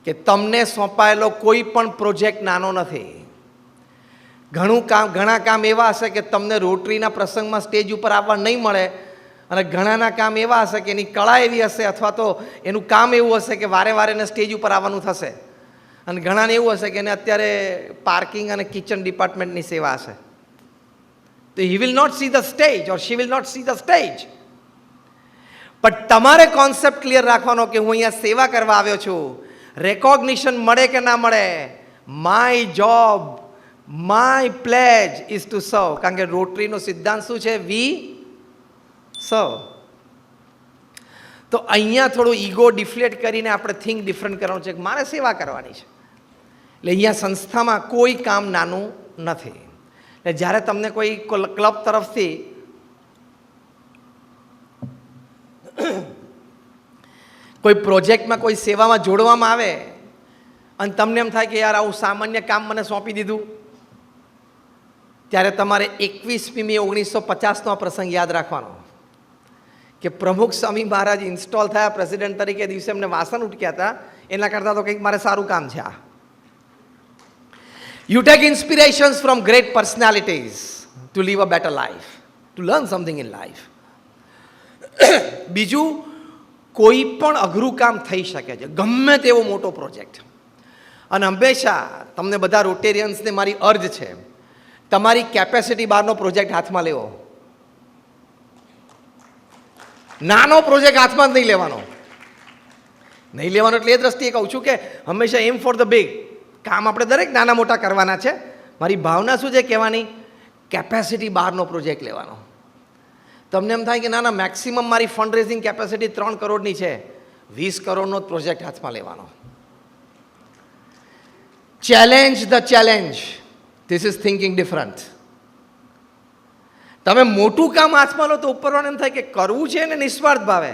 કે તમને સોંપાયેલો કોઈ પણ પ્રોજેક્ટ નાનો નથી. ઘણા કામ એવા હશે કે તમને રોટરીના પ્રસંગમાં સ્ટેજ ઉપર આવવા નહીં મળે, અને ઘણાના કામ એવા હશે કે એની કળા એવી હશે અથવા તો એનું કામ એવું હશે કે વારે વારે એને સ્ટેજ ઉપર આવવાનું થશે, અને ઘણાને એવું હશે કે એને અત્યારે પાર્કિંગ અને કિચન ડિપાર્ટમેન્ટની સેવા હશે. તો he will not see the stage or she will not see the stage. પણ તમારે કોન્સેપ્ટ ક્લિયર રાખવાનો કે હું અહીંયા સેવા કરવા આવ્યો છું. રેકોગ્નિશન મળે કે ના મળે, my job, my pledge is two સર્વ. કારણ કે રોટરીનો સિદ્ધાંત શું છે? વી સર્વ. તો અહીંયા થોડું ઈગો ડિફ્લેટ કરીને આપણે થિંક ડિફરન્ટ કરવાનું છે કે મારે સેવા કરવાની છે. એટલે અહીંયા સંસ્થામાં કોઈ કામ નાનું નથી. એટલે જ્યારે તમને કોઈ ક્લબ તરફથી કોઈ પ્રોજેક્ટમાં કોઈ સેવામાં જોડવામાં આવે અને તમને એમ થાય કે યાર આવું સામાન્ય કામ મને સોંપી દીધું, ત્યારે તમારે 21મી મે 1950નો આ પ્રસંગ યાદ રાખવાનો કે પ્રમુખ સ્વામી મહારાજ ઇન્સ્ટોલ થયા પ્રેસિડેન્ટ તરીકે દિવસે એમને વાસણ ઉટક્યા હતા, એના કરતાં તો કંઈક મારે સારું કામ છે આ. You take inspirations from great personalities to live a better life, to learn something in life. બીજું, કોઈ પણ અઘરું કામ થઈ શકે છે, ગમે તેવો મોટો પ્રોજેક્ટ. અને હંમેશા તમને બધા રોટેરિયન્સને મારી અર્જ છે, તમારી કેપેસિટી બહારનો પ્રોજેક્ટ હાથમાં લેવો. નાનો પ્રોજેક્ટ હાથમાં જ નહીં લેવાનો. નહીં લેવાનો એટલે એ દ્રષ્ટિએ કહું છું કે હંમેશા એમ ફોર ધ બિગ. કામ આપણે દરેક નાના મોટા કરવાના છે. મારી ભાવના શું છે કહેવાની? કેપેસિટી બહારનો પ્રોજેક્ટ લેવાનો. તમને એમ થાય કે ના મેક્સિમમ મારી ફંડ રેઝિંગ કેપેસિટી 3 કરોડની છે, 20 કરોડનો જ પ્રોજેક્ટ હાથમાં લેવાનો. Challenge the challenge. This is thinking different. તમે મોટું કામ હાથમાં લો તો ઉપરવાળાને એમ થાય કે કરવું છે ને નિસ્વાર્થ ભાવે,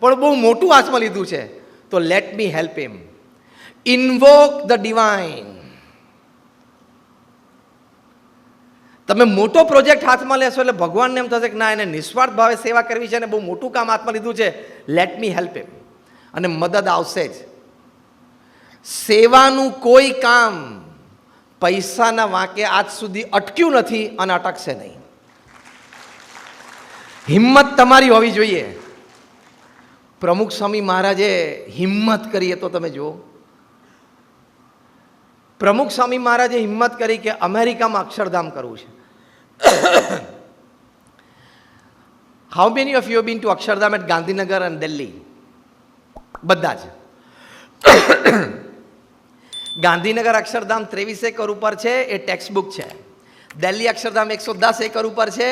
પણ બહુ મોટું હાથમાં લીધું છે તો let me help him. Invoke the divine. તમે મોટો પ્રોજેક્ટ હાથમાં લેશો એટલે ભગવાનને એમ થશે કે ના, એને નિસ્વાર્થ ભાવે સેવા કરવી છે અને બહુ મોટું કામ હાથમાં લીધું છે, લેટ મી હેલ્પ હિમ. અને મદદ આવશે જ. સેવાનું કોઈ કામ પૈસાના વાંકે આજ સુધી અટક્યું નથી અને અટકશે નહીં. હિંમત તમારી હોવી જોઈએ. પ્રમુખ સ્વામી મહારાજે હિંમત કરી, તો તમે જુઓ. પ્રમુખ સ્વામી મહારાજે હિંમત કરી કે અમેરિકામાં અક્ષરધામ કરવું છે. How many of you have been to Akshardham at Gandhinagar અને દિલ્હી? બધા જ. ગાંધીનગર અક્ષરધામ 23 એકર ઉપર છે, એ ટેક્સ્ટ બુક છે. દિલ્હી અક્ષરધામ 110 એકર ઉપર છે,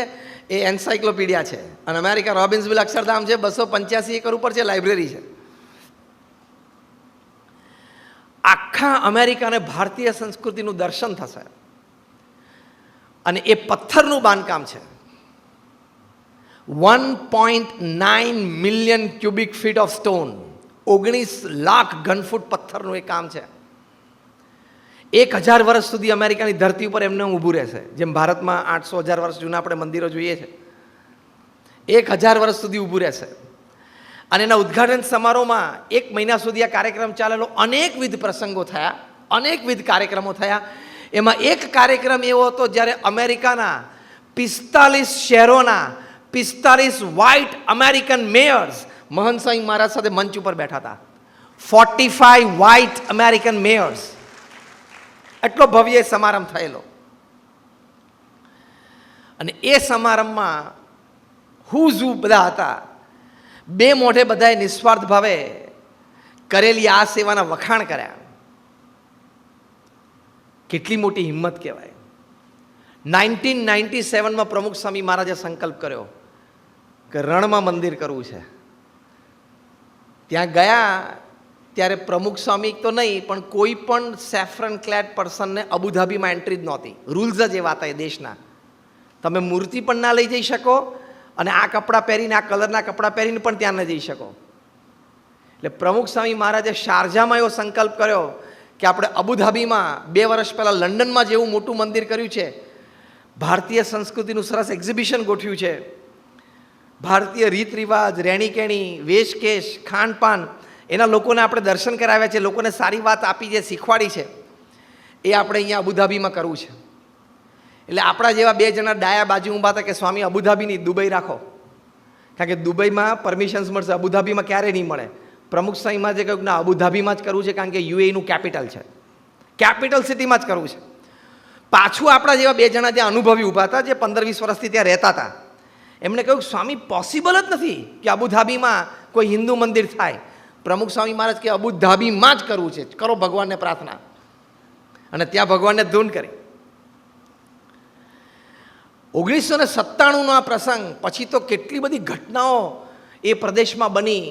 એ એન્સાઇક્લોપીડિયા છે. અને અમેરિકા રોબિન્સવિલ અક્ષરધામ છે, 285 એકર ઉપર છે, લાઇબ્રેરી છે. આખા અમેરિકાને ભારતીય સંસ્કૃતિનું દર્શન થશે. અને એ પથ્થરનું બાંધકામ છે. 1.9 million cubic feet of stone, 19 lakh ઘનફૂટ પથ્થરનું એ કામ છે. 1000 વર્ષ સુધી અમેરિકાની ધરતી ઉપર એમને ઊભું રહેશે. જેમ ભારતમાં 800-1000 વર્ષ જૂના આપણે મંદિરો જોઈએ છે, 1000 વર્ષ સુધી ઊભું રહેશે. અને એના ઉદ્ઘાટન સમારોહમાં 1 મહિના સુધી આ કાર્યક્રમ ચાલેલો. અનેકવિધ પ્રસંગો થયા, અનેકવિધ કાર્યક્રમો થયા. એમાં એક કાર્યક્રમ એવો હતો જ્યારે અમેરિકાના 45 શહેરોના 45 વ્હાઇટ અમેરિકન મેયર્સ મહંત સ્વામી મહારાજ સાથે મંચ ઉપર બેઠા હતા. 45 વ્હાઇટ અમેરિકન મેયર્સ. એટલો ભવ્ય સમારંભ થયેલો. અને એ સમારંભમાં હુઝુ બધા હતા. 2 મોઢે બધાએ નિસ્વાર્થ ભાવે કરેલી આ સેવાના વખાણ કર્યા. કેટલી મોટી હિંમત કહેવાય. 1997માં પ્રમુખ સ્વામી મહારાજે સંકલ્પ કર્યો કે રણમાં મંદિર કરવું છે. ત્યાં ગયા ત્યારે પ્રમુખ સ્વામી તો નહીં, પણ કોઈ પણ સેફ્રન ક્લેડ પર્સનને અબુધાબીમાં એન્ટ્રી જ નહોતી. રૂલ્સ જ એવા હતા એ દેશના. તમે મૂર્તિ પણ ના લઈ જઈ શકો, અને આ કપડાં પહેરીને, આ કલરના કપડાં પહેરીને પણ ત્યાં ન જઈ શકો. એટલે પ્રમુખ સ્વામી મહારાજે શારજામાં એવો સંકલ્પ કર્યો કે આપણે અબુધાબીમાં 2 વર્ષ પહેલાં લંડનમાં જેવું મોટું મંદિર કર્યું છે, ભારતીય સંસ્કૃતિનું સરસ એક્ઝિબિશન ગોઠવ્યું છે, ભારતીય રીત રિવાજ, રહેણીકેણી, વેશકેશ, ખાનપાન એના લોકોને આપણે દર્શન કરાવ્યા છે, લોકોને સારી વાત આપી છે, શીખવાડી છે, એ આપણે અહીંયા અબુધાબીમાં કરવું છે. એટલે આપણા જેવા 2 જણા ડાયા બાજુ ઊભા હતા કે સ્વામી અબુધાબીની દુબઈ રાખો, કારણ કે દુબઈમાં પરમિશન્સ મળશે, અબુધાબીમાં ક્યારેય નહીં મળે. પ્રમુખ સ્વામીમાં જે કહ્યું ના અબુધાબીમાં જ કરવું છે, કારણ કે યુએઈનું કેપિટલ છે, કેપિટલ સિટીમાં જ કરવું છે. પાછું આપણા જેવા 2 જણા ત્યાં અનુભવી ઊભા હતા જે 15-20 વર્ષથી ત્યાં રહેતા હતા. એમણે કહ્યું સ્વામી પોસિબલ જ નથી કે અબુધાબીમાં કોઈ હિન્દુ મંદિર થાય. પ્રમુખ સ્વામી મહારાજ કે અબુધાબીમાં જ કરવું છે, કરો ભગવાનને પ્રાર્થના. અને ત્યાં ભગવાનને ધૂન કરી. 1997નો આ પ્રસંગ પછી તો કેટલી બધી ઘટનાઓ એ પ્રદેશમાં બની,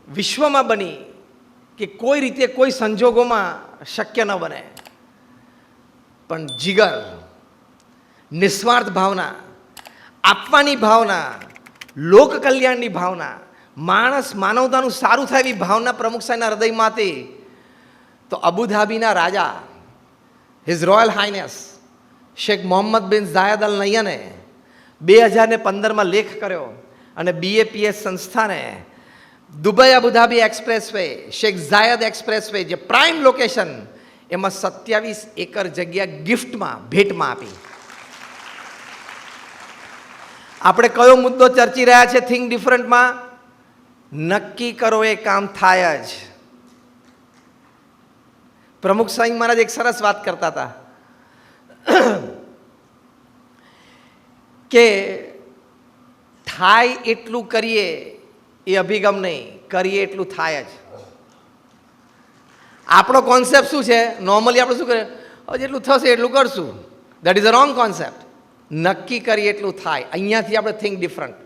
વિશ્વમાં બની, કે કોઈ રીતે કોઈ સંજોગોમાં શક્ય ન બને. પણ જીગર, નિસ્વાર્થ ભાવના, આપવાની ભાવના, લોક કલ્યાણની ભાવના, માણસ માનવતાનું સારું થાય એવી ભાવના પ્રમુખ સાહેબના હૃદયમાં હતી. તો અબુધાબીના રાજા His Royal Highness Sheikh Mohammed bin Zayed અલ નહ્યને 2015માં લેખ કર્યો અને BAPS સંસ્થાને Dubai Abu Dhabi expressway, Sheikh Zayed expressway, જે પ્રાઇમ લોકેશન, એમાં 27 એકર જગ્યા ગિફ્ટમાં, ભેટમાં આપી. આપણે કયો મુદ્દો ચર્ચી રહ્યા છે થિંક ડિફરન્ટમાં? નક્કી કરો એ કામ થાય જ. પ્રમુખ સ્વામી મહારાજ એક સરસ વાત કરતા હતા કે થાય એટલું કરીએ એ અભિગમ નહીં, કરીએ એટલું થાય જ. આપણો કોન્સેપ્ટ શું છે? નોર્મલી આપણે શું કરીએ, જેટલું થશે એટલું કરશું. That is a wrong concept. નક્કી કરીએ એટલું થાય. અહીંયાથી આપણે થિંક ડિફરન્ટ.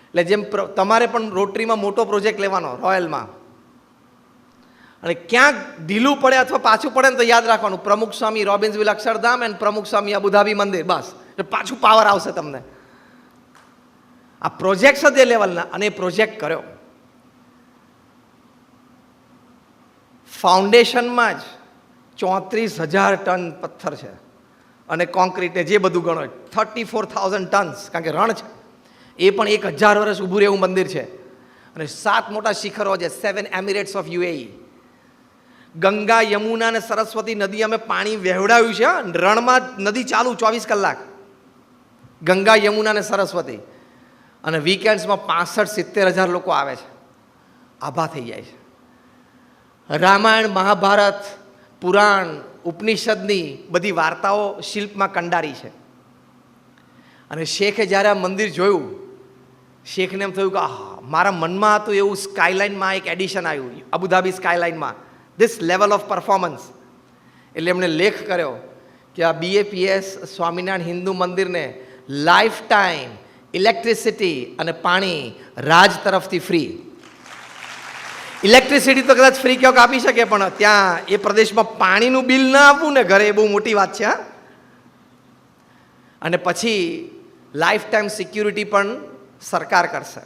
એટલે જેમ તમારે પણ રોટરીમાં મોટો પ્રોજેક્ટ લેવાનો, રોયલમાં, અને ક્યાંક ઢીલું પડે અથવા પાછું પડે ને તો યાદ રાખવાનું પ્રમુખ સ્વામી રોબિન્સવિલ અક્ષરધામ એન્ડ પ્રમુખ સ્વામી અબુધાબી મંદિર, બસ. એટલે પાછું પાવર આવશે તમને. આ પ્રોજેક્ટ છે તે લેવલના, અને એ પ્રોજેક્ટ કર્યો. ફાઉન્ડેશનમાં જ 34,000 ટન પથ્થર છે અને કોન્ક્રીટને જે બધું ગણો 34,000 ટન્સ, કારણ કે રણ છે. એ પણ 1,000 વર્ષ ઊભું રહેવું મંદિર છે. અને 7 મોટા શિખરો છે, 7 Emirates of UAE. Ganga, Yamuna અને સરસ્વતી નદી અમે પાણી વહેવડાવ્યું છે. રણમાં નદી ચાલુ 24 કલાક, ગંગા, યમુના અને સરસ્વતી. અને વીકેન્ડ્સમાં 65-70 હજાર લોકો આવે છે, આભા થઈ જાય છે. રામાયણ, મહાભારત, પુરાણ, ઉપનિષદની બધી વાર્તાઓ શિલ્પમાં કંડારી છે. અને શેખે જ્યારે આ મંદિર જોયું, શેખને એમ થયું કે મારા મનમાં હતું એવું સ્કાયલાઇનમાં એક એડિશન આવ્યું, અબુધાબી સ્કાયલાઇનમાં, ધીસ લેવલ ઓફ પરફોર્મન્સ. એટલે એમણે લેખ કર્યો કે આ BAPS સ્વામિનારાયણ હિન્દુ મંદિરને લાઈફ ટાઈમ ઇલેક્ટ્રિસિટી અને પાણી રાજ તરફથી ફ્રી. ઇલેક્ટ્રિસિટી તો કદાચ ફ્રી ક્યાંક આપી શકે, પણ ત્યાં એ પ્રદેશમાં પાણીનું બિલ ના આપવું ને ઘરે, એ બહુ મોટી વાત છે. અને પછી લાઈફ ટાઈમ સિક્યુરિટી પણ સરકાર કરશે.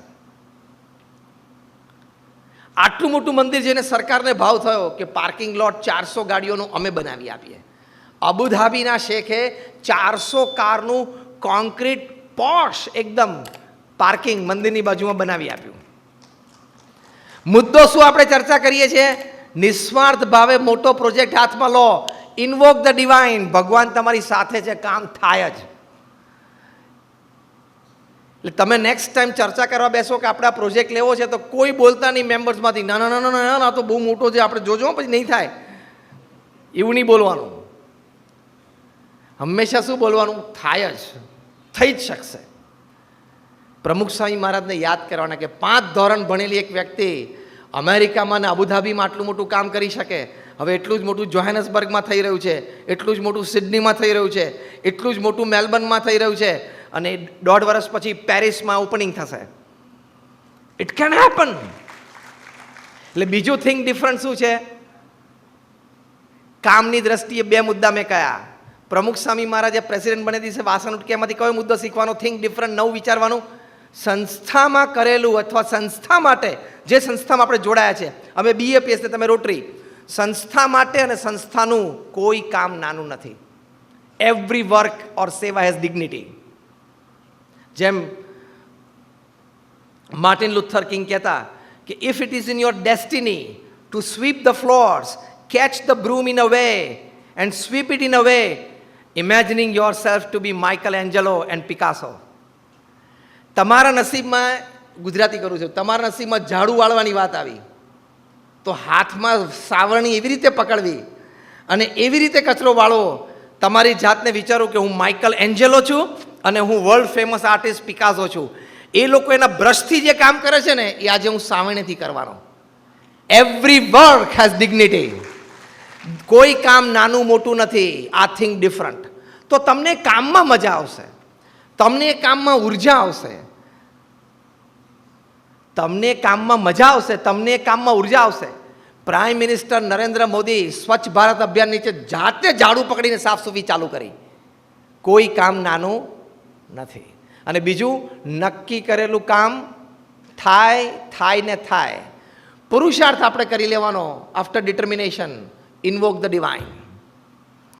આટલું મોટું મંદિર જેને સરકારને ભાવ થયો કે પાર્કિંગ લોટ 400 ગાડીઓનું અમે બનાવી આપીએ. અબુધાબીના શેખે 400 કારનું કોન્ક્રીટ પોશ એકદમ પાર્કિંગ મંદિરની બાજુમાં બનાવી આપ્યું. મુદ્દો શું આપણે ચર્ચા કરીએ છીએ? નિસ્વાર્થ ભાવે મોટો પ્રોજેક્ટ હાથમાં લો, ઇન્વોક ધ ડિવાઇન. ભગવાન તમારી સાથે છે, કામ થાય જ. એટલે તમે નેક્સ્ટ ટાઈમ ચર્ચા કરવા બેસો કે આપણે આ પ્રોજેક્ટ લેવો છે, તો કોઈ બોલતા નહીં મેમ્બર્સમાંથી, ના ના ના ના ના ના, તો બહુ મોટો છે, આપણે જોજો પછી નહીં થાય, એવું નહીં બોલવાનું. હંમેશા શું બોલવાનું? થાય જ, થઈ જ શકશે. પ્રમુખ સ્વામી મહારાજને યાદ કરવાના કે 5 ધોરણ ભણેલી એક વ્યક્તિ અમેરિકામાં ને અબુધાબીમાં આટલું મોટું કામ કરી શકે. હવે એટલું જ મોટું જોહાનસબર્ગમાં થઈ રહ્યું છે, એટલું જ મોટું સિડનીમાં થઈ રહ્યું છે, એટલું જ મોટું મેલબર્નમાં થઈ રહ્યું છે, અને 1.5 વર્ષ પછી પેરિસમાં ઓપનિંગ થશે. It can happen. એટલે બીજું થિંક ડિફરન્ટ શું છે? કામની દ્રષ્ટિએ 2 મુદ્દા મેં કયા. પ્રમુખ સ્વામી મહારાજે પ્રેસિડેન્ટ બને દિવસે વાસણ ઉટક્યામાંથી કયો મુદ્દો શીખવાનો? થિંક ડિફરન્ટ, નવું વિચારવાનું. સંસ્થામાં કરેલું અથવા સંસ્થા માટે, જે સંસ્થામાં આપણે જોડાયા છે, અમે BAPS ને તમે રોટરી, સંસ્થા માટે અને સંસ્થાનું કોઈ કામ નાનું નથી. એવરી વર્ક ઓર સેવા હેઝ ડિગ્નિટી. જેમ માર્ટિન લુથર કિંગ કહેતા કે if it is in your destiny to sweep the floors, catch the broom in a way and sweep it in a way, imagining yourself to be Michelangelo and Picasso. તમારા નસીબમાં, ગુજરાતી કરું છું, તમારા નસીબમાં ઝાડુ વાળવાની વાત આવી તો હાથમાં સાવરણી એવી રીતે પકડવી અને એવી રીતે કચરો વાળો, તમારી જાતને વિચારો કે હું માઇકલ એન્જેલો છું અને હું વર્લ્ડ ફેમસ આર્ટિસ્ટ પિકાસો છું. એ લોકો એના બ્રશથી જે કામ કરે છે ને એ આજે હું સાવરણીથી કરવાનો. Every work has dignity. કોઈ કામ નાનું મોટું નથી. આ થિંક ડિફરન્ટ. તો તમને કામમાં મજા આવશે, તમને કામમાં ઉર્જા આવશે, તમને કામમાં મજા આવશે, તમને કામમાં ઉર્જા આવશે. પ્રાઇમ મિનિસ્ટર નરેન્દ્ર મોદી સ્વચ્છ ભારત અભિયાન નીચે જાતે ઝાડુ પકડીને સાફ સફાઈ ચાલુ કરી. કોઈ કામ નાનું નથી. અને બીજું, નક્કી કરેલું કામ થાય ને થાય. પુરુષાર્થ આપણે કરી લેવાનો. After determination invoke the divine.